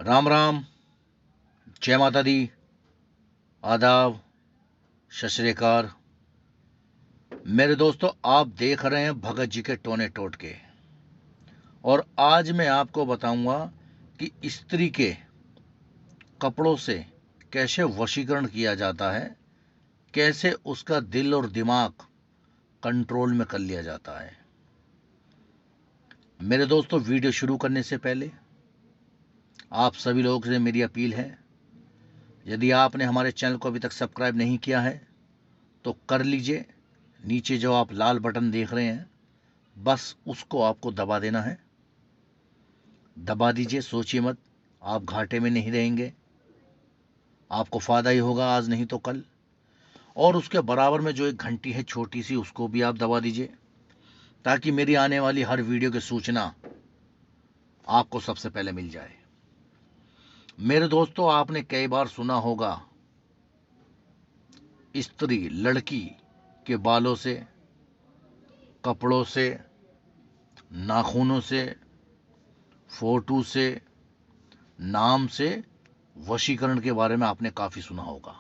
राम राम, जय माता दी, आदाब, सत श्री अकाल। मेरे दोस्तों, आप देख रहे हैं भगत जी के टोने टोटके। और आज मैं आपको बताऊंगा कि स्त्री के कपड़ों से कैसे वशीकरण किया जाता है, कैसे उसका दिल और दिमाग कंट्रोल में कर लिया जाता है। मेरे दोस्तों, वीडियो शुरू करने से पहले आप सभी लोगों से मेरी अपील है, यदि आपने हमारे चैनल को अभी तक सब्सक्राइब नहीं किया है तो कर लीजिए। नीचे जो आप लाल बटन देख रहे हैं, बस उसको आपको दबा देना है। दबा दीजिए, सोचिए मत, आप घाटे में नहीं रहेंगे, आपको फायदा ही होगा आज नहीं तो कल। और उसके बराबर में जो एक घंटी है छोटी सी, उसको भी आप दबा दीजिए, ताकि मेरी आने वाली हर वीडियो की सूचना आपको सबसे पहले मिल जाए। मेरे दोस्तों, आपने कई बार सुना होगा, स्त्री लड़की के बालों से, कपड़ों से, नाखूनों से, फोटो से, नाम से वशीकरण के बारे में आपने काफी सुना होगा।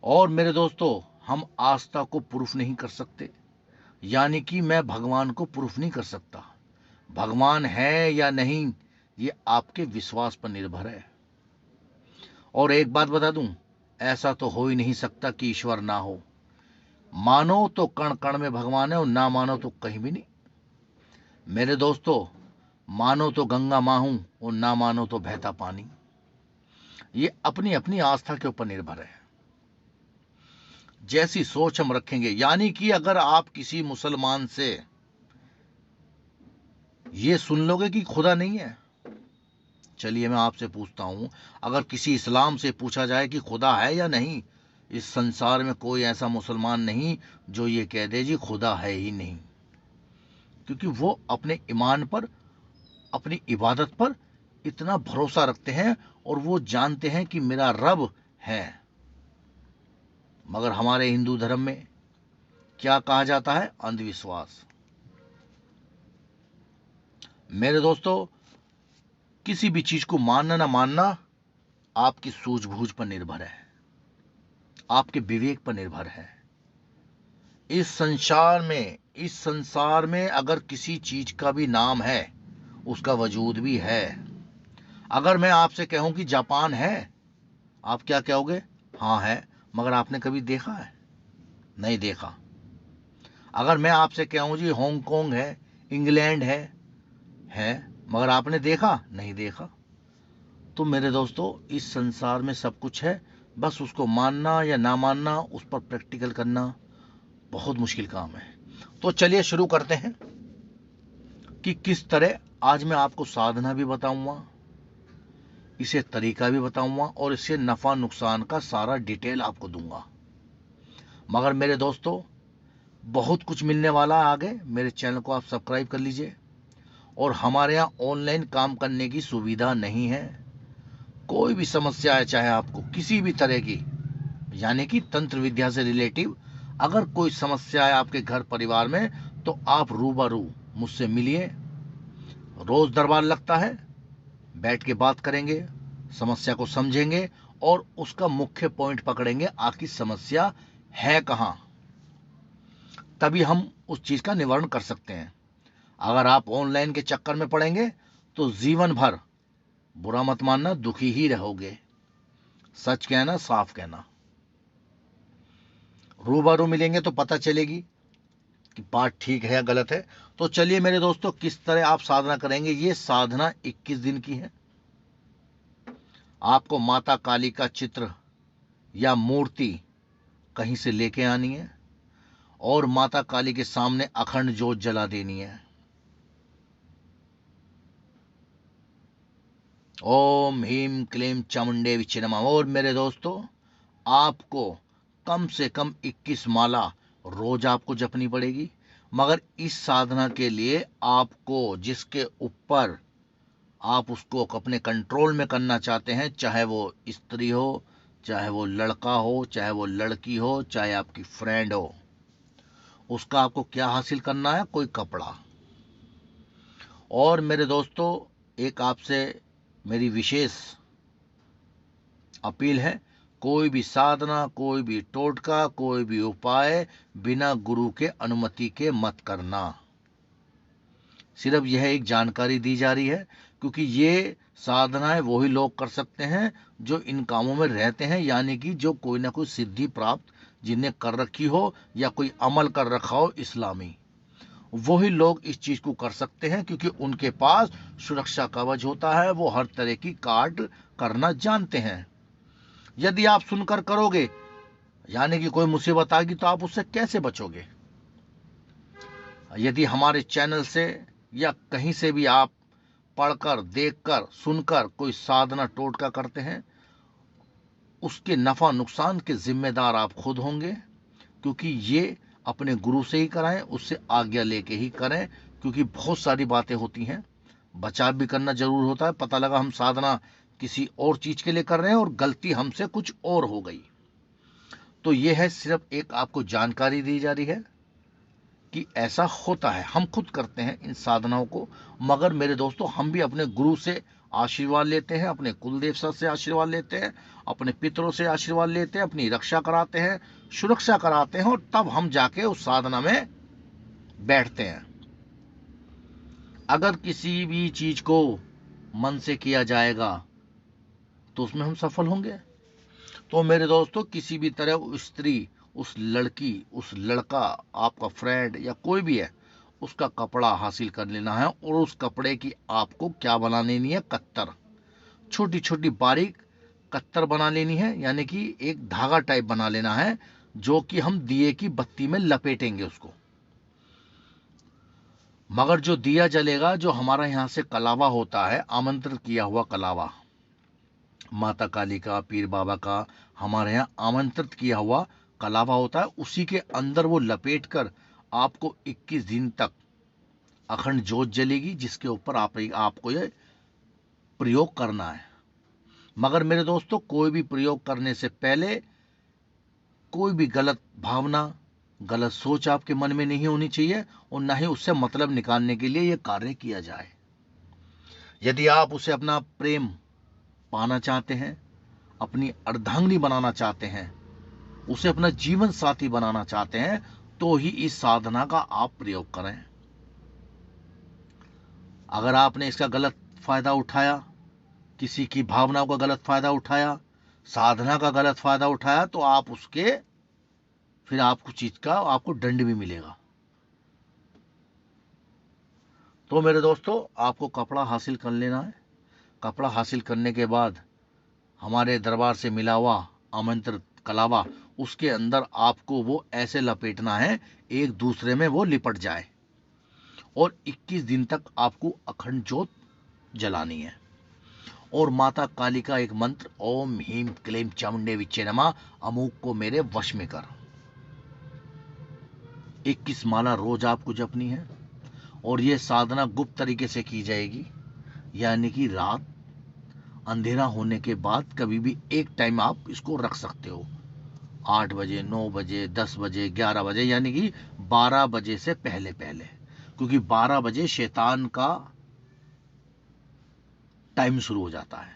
और मेरे दोस्तों, हम आस्था को प्रूफ नहीं कर सकते, यानी कि मैं भगवान को प्रूफ नहीं कर सकता। भगवान है या नहीं, ये आपके विश्वास पर निर्भर है। और एक बात बता दूं, ऐसा तो हो ही नहीं सकता कि ईश्वर ना हो। मानो तो कण कण में भगवान है, और ना मानो तो कहीं भी नहीं। मेरे दोस्तों, मानो तो गंगा मां हूं, और ना मानो तो बहता पानी। ये अपनी अपनी आस्था के ऊपर निर्भर है, जैसी सोच हम रखेंगे। यानी कि अगर आप किसी मुसलमान से ये सुन लोगे कि खुदा नहीं है, चलिए मैं आपसे पूछता हूं, अगर किसी इस्लाम से पूछा जाए कि खुदा है या नहीं, इस संसार में कोई ऐसा मुसलमान नहीं जो ये कह दे जी खुदा है ही नहीं। क्योंकि वो अपने ईमान पर, अपनी इबादत पर इतना भरोसा रखते हैं, और वो जानते हैं कि मेरा रब है। मगर हमारे हिंदू धर्म में क्या कहा जाता है? अंधविश्वास। मेरे दोस्तों, किसी भी चीज को मानना ना मानना आपकी सूझबूझ पर निर्भर है, आपके विवेक पर निर्भर है। इस संसार में अगर किसी चीज का भी नाम है, उसका वजूद भी है। अगर मैं आपसे कहूं कि जापान है, आप क्या कहोगे? हाँ है। मगर आपने कभी देखा है? नहीं देखा। अगर मैं आपसे कहूं जी हांगकांग है, इंग्लैंड है, मगर आपने देखा? नहीं देखा। तो मेरे दोस्तों, इस संसार में सब कुछ है, बस उसको मानना या ना मानना, उस पर प्रैक्टिकल करना बहुत मुश्किल काम है। तो चलिए शुरू करते हैं कि किस तरह। आज मैं आपको साधना भी बताऊंगा, इसे तरीका भी बताऊंगा, और इससे नफा नुकसान का सारा डिटेल आपको दूंगा। मगर मेरे दोस्तों, बहुत कुछ मिलने वाला है आगे। मेरे चैनल को आप सब्सक्राइब कर लीजिए। और हमारे यहाँ ऑनलाइन काम करने की सुविधा नहीं है। कोई भी समस्या है, चाहे आपको किसी भी तरह की, यानी कि तंत्र विद्या से रिलेटिव अगर कोई समस्या है आपके घर परिवार में, तो आप रूबरू मुझसे मिलिए। रोज दरबार लगता है, बैठ के बात करेंगे, समस्या को समझेंगे, और उसका मुख्य पॉइंट पकड़ेंगे, आखिर समस्या है कहां। तभी हम उस चीज का निवारण कर सकते हैं। अगर आप ऑनलाइन के चक्कर में पड़ेंगे तो जीवन भर, बुरा मत मानना, दुखी ही रहोगे। सच कहना, साफ कहना। रूबरू मिलेंगे तो पता चलेगी कि बात ठीक है या गलत है। तो चलिए मेरे दोस्तों, किस तरह आप साधना करेंगे। ये साधना 21 दिन की है। आपको माता काली का चित्र या मूर्ति कहीं से लेके आनी है, और माता काली के सामने अखंड जोत जला देनी है। ओम ह्रीम क्लीम चामुंडे विच्चे नमः। और मेरे दोस्तों, आपको कम से कम 21 माला रोज आपको जपनी पड़ेगी। मगर इस साधना के लिए आपको, जिसके ऊपर आप उसको अपने कंट्रोल में करना चाहते हैं, चाहे वो स्त्री हो, चाहे वो लड़का हो, चाहे वो लड़की हो, चाहे आपकी फ्रेंड हो, उसका आपको क्या हासिल करना है? कोई कपड़ा। और मेरे दोस्तों, एक आपसे मेरी विशेष अपील है, कोई भी साधना, कोई भी टोटका, कोई भी उपाय बिना गुरु के अनुमति के मत करना। सिर्फ यह एक जानकारी दी जा रही है, क्योंकि ये साधनाएं वही लोग कर सकते हैं जो इन कामों में रहते हैं, यानी कि जो कोई ना कोई सिद्धि प्राप्त जिन्हें कर रखी हो या कोई अमल कर रखा हो इस्लामी, वही लोग इस चीज को कर सकते हैं, क्योंकि उनके पास सुरक्षा कवच होता है, वो हर तरह की काट करना जानते हैं। यदि आप सुनकर करोगे, यानी कि कोई मुसीबत आएगी, तो आप उससे कैसे बचोगे? यदि हमारे चैनल से या कहीं से भी आप पढ़कर, देखकर, सुनकर कोई साधना टोटका करते हैं, उसके नफा नुकसान के जिम्मेदार आप खुद होंगे, क्योंकि ये अपने गुरु से ही कराएं, उससे आज्ञा लेके ही करें, क्योंकि बहुत सारी बातें होती हैं, बचाव भी करना जरूर होता है। पता लगा हम साधना किसी और चीज के लिए कर रहे हैं और गलती हमसे कुछ और हो गई, तो यह है सिर्फ एक आपको जानकारी दी जा रही है कि ऐसा होता है। हम खुद करते हैं इन साधनाओं को, मगर मेरे दोस्तों, हम भी अपने गुरु से आशीर्वाद लेते हैं, अपने कुलदेवता से आशीर्वाद लेते हैं, अपने पितरों से आशीर्वाद लेते हैं, अपनी रक्षा कराते हैं, सुरक्षा कराते हैं, और तब हम जाके उस साधना में बैठते हैं। अगर किसी भी चीज को मन से किया जाएगा तो उसमें हम सफल होंगे। तो मेरे दोस्तों, किसी भी तरह उस स्त्री, उस लड़की, उस लड़का, आपका फ्रेंड या कोई भी है, उसका कपड़ा हासिल कर लेना है, और उस कपड़े की आपको क्या बना लेनी है? कत्तर। छोटी छोटी बारीक कत्तर बना लेनी है, यानी कि एक धागा टाइप बना लेना है, जो कि हम दिए की बत्ती में लपेटेंगे उसको। मगर जो दिया जलेगा, जो हमारा यहां से कलावा होता है, आमंत्रित किया हुआ कलावा, माता काली का, पीर बाबा का, हमारे यहाँ आमंत्रित किया हुआ कलावा होता है, उसी के अंदर वो लपेट कर आपको 21 दिन तक अखंड जोत जलेगी, जिसके ऊपर आपको ये प्रयोग करना है। मगर मेरे दोस्तों, कोई भी प्रयोग करने से पहले कोई भी गलत भावना, गलत सोच आपके मन में नहीं होनी चाहिए, और न ही उससे मतलब निकालने के लिए यह कार्य किया जाए। यदि आप उसे अपना प्रेम पाना चाहते हैं, अपनी अर्धांगिनी बनाना चाहते हैं, उसे अपना जीवन साथी बनाना चाहते हैं, तो ही इस साधना का आप प्रयोग करें। अगर आपने इसका गलत फायदा उठाया, किसी की भावनाओं का गलत फायदा उठाया, साधना का गलत फायदा उठाया, तो आप उसके फिर आपको चीज का आपको दंड भी मिलेगा। तो मेरे दोस्तों, आपको कपड़ा हासिल कर लेना है। कपड़ा हासिल करने के बाद हमारे दरबार से मिला हुआ आमंत्रित कलावा, उसके अंदर आपको वो ऐसे लपेटना है, एक दूसरे में वो लिपट जाए, और 21 दिन तक आपको अखंड ज्योत जलानी है। और माता काली का एक मंत्र, ओम हीम क्लीम चामुंडे विच्चे नमा, अमूक को मेरे वश में कर, 21 माला रोज आपको जपनी है। और यह साधना गुप्त तरीके से की जाएगी, यानी कि रात अंधेरा होने के बाद कभी भी एक टाइम आप इसको रख सकते हो, 8 बजे, 9 बजे, 10 बजे, 11 बजे, यानी कि 12 बजे से पहले पहले, क्योंकि 12 बजे शैतान का टाइम शुरू हो जाता है,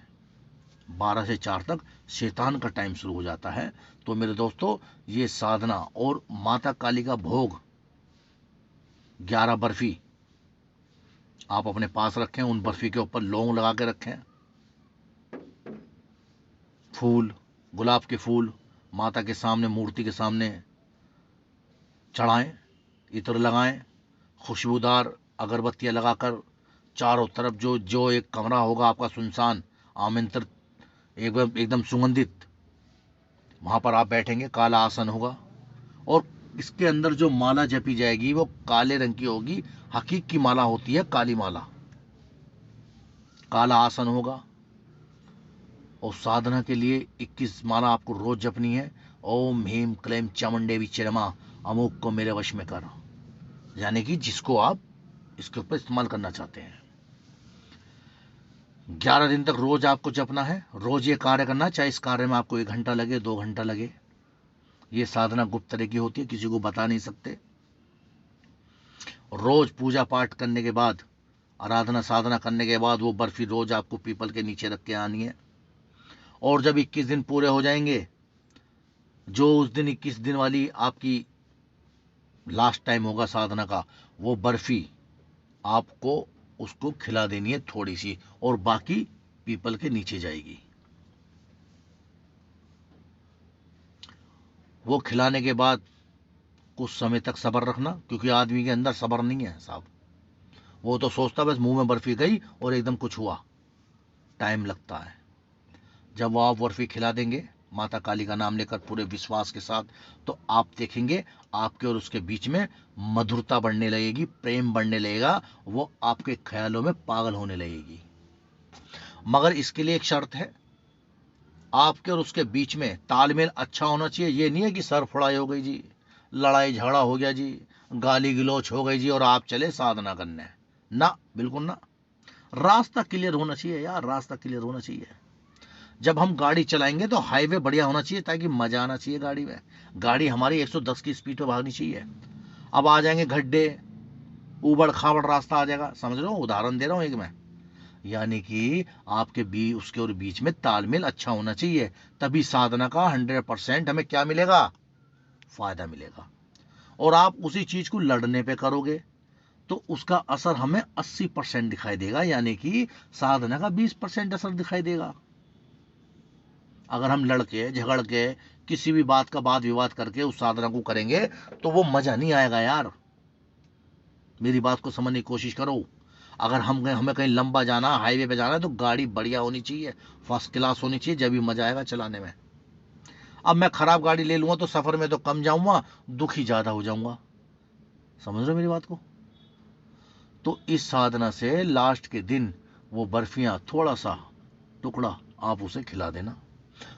12 से 4 तक शैतान का टाइम शुरू हो जाता है। तो मेरे दोस्तों, ये साधना और माता काली का भोग 11 बर्फी आप अपने पास रखें, उन बर्फी के ऊपर लौंग लगा के रखें, फूल, गुलाब के फूल माता के सामने, मूर्ति के सामने चढ़ाएं, इत्र लगाएं, खुशबूदार अगरबत्तियां लगाकर चारों तरफ जो जो एक कमरा होगा आपका सुनसान, आमंत्रित, एकदम सुगंधित, वहां पर आप बैठेंगे, काला आसन होगा, और इसके अंदर जो माला जपी जाएगी वो काले रंग की होगी, हकीक की माला होती है काली माला, काला आसन होगा। और साधना के लिए 21 माला आपको रोज जपनी है। ओम ह्रीम क्लीम चामुंडे विच्चे नमा, अमुक को मेरे वश में कर, यानी कि जिसको आप इसके ऊपर इस्तेमाल करना चाहते हैं। 11 दिन तक रोज आपको जपना है, रोज ये कार्य करना है, चाहे इस कार्य में आपको 1 घंटा लगे, 2 घंटा लगे। ये साधना गुप्त तरह की होती है, किसी को बता नहीं सकते। रोज पूजा पाठ करने के बाद आराधना साधना करने के बाद वो बर्फी रोज आपको पीपल के नीचे रख के आनी है। और जब 21 दिन पूरे हो जाएंगे, जो उस दिन 21 दिन वाली आपकी लास्ट टाइम होगा साधना का, वो बर्फी आपको उसको खिला देनी है थोड़ी सी, और बाकी पीपल के नीचे जाएगी। वो खिलाने के बाद कुछ समय तक सब्र रखना, क्योंकि आदमी के अंदर सब्र नहीं है साहब। वो तो सोचता बस मुंह में बर्फी गई और एकदम कुछ हुआ, टाइम लगता है। जब वो आप बर्फी खिला देंगे माता काली का नाम लेकर पूरे विश्वास के साथ, तो आप देखेंगे आपके और उसके बीच में मधुरता बढ़ने लगेगी, प्रेम बढ़ने लगेगा, वो आपके ख्यालों में पागल होने लगेगी। मगर इसके लिए एक शर्त है, आपके और उसके बीच में तालमेल अच्छा होना चाहिए। ये नहीं है कि सर फुड़ाई हो गई जी, लड़ाई झगड़ा हो गया जी, गाली गलौच हो गई जी और आप चले साधना करने, ना, बिल्कुल ना। रास्ता क्लियर होना चाहिए यार, रास्ता क्लियर होना चाहिए। जब हम गाड़ी चलाएंगे तो हाईवे बढ़िया होना चाहिए, ताकि मजा आना चाहिए गाड़ी में। गाड़ी हमारी 110 की स्पीड पर भागनी चाहिए। अब आ जाएंगे गड्ढे, उबड़ खाबड़ रास्ता आ जाएगा, समझ रहे हो, उदाहरण दे रहा हूं एक मैं। यानी कि आपके बीच उसके और बीच में तालमेल अच्छा होना चाहिए, तभी साधना का 100% हमें क्या मिलेगा, फायदा मिलेगा। और आप उसी चीज को लड़ने पे करोगे तो उसका असर हमें 80% दिखाई देगा, यानी कि साधना का 20% असर दिखाई देगा। अगर हम लड़के झगड़ के किसी भी बात का वाद विवाद करके उस साधना को करेंगे तो वो मजा नहीं आएगा यार। मेरी बात को समझने की कोशिश करो। अगर हमें कहीं लंबा जाना, हाईवे पे जाना है, तो गाड़ी बढ़िया होनी चाहिए, फर्स्ट क्लास होनी चाहिए, जब भी मजा आएगा चलाने में। अब मैं खराब गाड़ी ले लूंगा तो सफर में तो कम जाऊंगा, दुखी ज्यादा हो जाऊंगा। समझ रहे हो मेरी बात को। तो इस साधना से लास्ट के दिन वो बर्फियां थोड़ा सा टुकड़ा आप उसे खिला देना,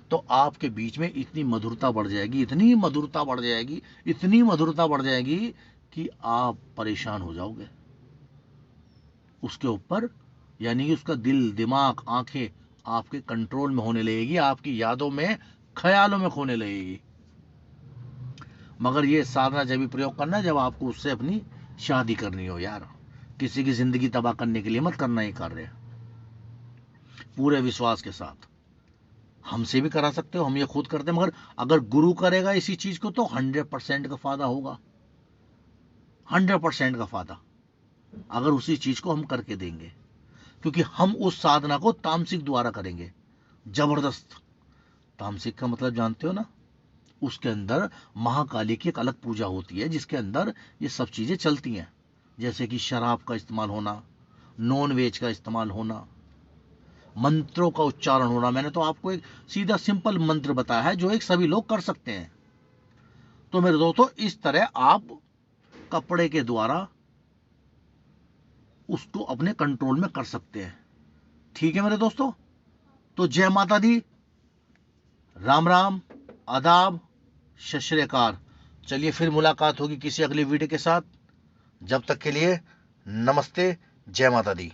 तो आपके बीच में इतनी मधुरता बढ़ जाएगी, इतनी मधुरता बढ़ जाएगी, इतनी मधुरता बढ़ जाएगी कि आप परेशान हो जाओगे उसके ऊपर। यानी कि उसका दिल दिमाग आंखें आपके कंट्रोल में होने लगेगी, आपकी यादों में ख्यालों में खोने लगेगी। मगर ये साधना जब भी प्रयोग करना है जब आपको उससे अपनी शादी करनी हो यार। किसी की जिंदगी तबाह करने के लिए मत करना ये कार्य, पूरे विश्वास के साथ। हमसे भी करा सकते हो, हम ये खुद करते हैं, मगर अगर गुरु करेगा इसी चीज को तो 100% का फायदा होगा, 100% का फायदा, अगर उसी चीज को हम करके देंगे। क्योंकि हम उस साधना को तामसिक द्वारा करेंगे, जबरदस्त। तामसिक का मतलब जानते हो ना, उसके अंदर महाकाली की एक अलग पूजा होती है जिसके अंदर ये सब चीजें चलती हैं, जैसे कि शराब का इस्तेमाल होना, नॉन वेज का इस्तेमाल होना, मंत्रों का उच्चारण होना। मैंने तो आपको एक सीधा सिंपल मंत्र बताया है जो एक सभी लोग कर सकते हैं। तो मेरे दोस्तों, इस तरह आप कपड़े के द्वारा उसको अपने कंट्रोल में कर सकते हैं। ठीक है मेरे दोस्तों, तो जय माता दी, राम राम, आदाब, सत श्री अकाल। चलिए फिर मुलाकात होगी किसी अगली वीडियो के साथ। जब तक के लिए नमस्ते, जय माता दी।